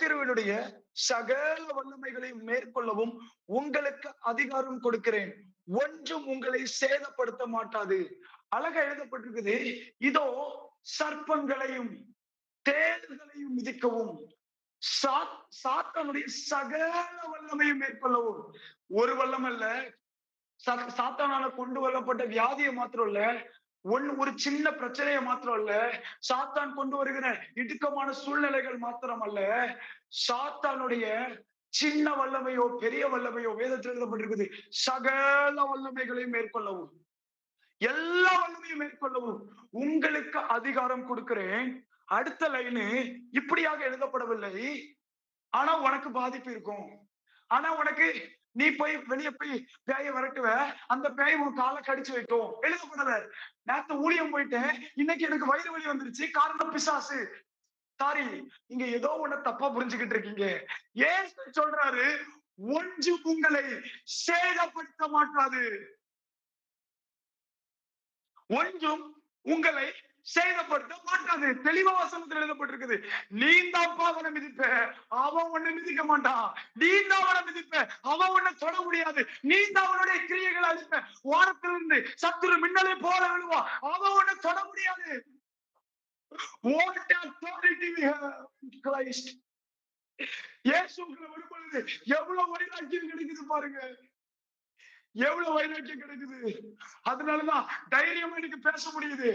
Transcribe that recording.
சத்துருவினுடைய சகல வல்லமைகளையும் மேற்கொள்ளவும் உங்களுக்கு அதிகாரம் கொடுக்கிறேன். ஒன்றும் உங்களை சேதப்படுத்த மாட்டாது. அழகா எழுதப்பட்டிருக்குது. இதோ சர்ப்பங்களையும் தேள்களையும் மிதிக்கவும் சாத்தானுடைய சகல வல்லமையும் மேற்கொள்ளவும். ஒரு வல்லம் அல்ல, சாத்தானால கொண்டு வரப்பட்ட வியாதியை மாத்திரம் இல்ல, ஒரு சின்ன பிரச்சனையை மாத்திரம் அல்ல, சாத்தான் கொண்டு வருகிற இடுக்கமான சூழ்நிலைகள் மாத்திரம் அல்ல, சாத்தானுடைய சின்ன வல்லமையோ பெரிய வல்லமையோ வேதத்தில் எழுதப்பட்டிருக்குது. சகல வல்லமைகளையும் மேற்கொள்ளவும், எல்லா வல்லமையும் மேற்கொள்ளவும் உங்களுக்கு அதிகாரம் கொடுக்கிறேன். அடுத்த லைனு இப்படியாக எழுதப்படவில்லை. ஆனா உனக்கு பாதிப்பு இருக்கும். ஆனா உனக்கு நீ போய் வெளியே போய் பேயை விரட்டுவ, அந்த பேய் உன் காலை கடிச்சு வைக்கும். எழுதப்படல. நேத்து ஊழியம் போயிட்டேன், இன்னைக்கு எனக்கு வயிறு வலி வந்துருச்சு, காரணம் பிசாசு. சாரி, நீங்க ஏதோ ஒண்ணு தப்பா புரிஞ்சுக்கிட்டு இருக்கீங்க. ஏன் சொல்றாரு, ஒன்று உங்களை சேதப்படுத்த மாட்டாது. ஒன்றும் உங்களை சேதப்படுத்த மாட்டாது. தெளிவா வசனத்தில் எழுதப்பட்டிருக்குது. நீந்தாப்பா அவனை மிதிப்ப, அவன் ஒண்ணு மிதிக்க மாட்டான். நீந்தா அவனை மிதிப்ப, அவன் ஒண்ணு தொட முடியாது. நீந்தா அவனுடைய கிரியைகளை அழிப்ப, வானத்திலிருந்து சத்துரு மின்னலை போல விழுவான், அவன் ஒண்ணு தொட முடியாது. What authority we have in Christ. இயேசுக்குள்ள வரும் பொழுது எவ்வளவு வைராக்கியம் கிடைக்குது பாருங்க. எவ்வளவு வைராக்கியம் கிடைக்குது. அதனாலதான் தைரியமா எனக்கு பேச முடியுது.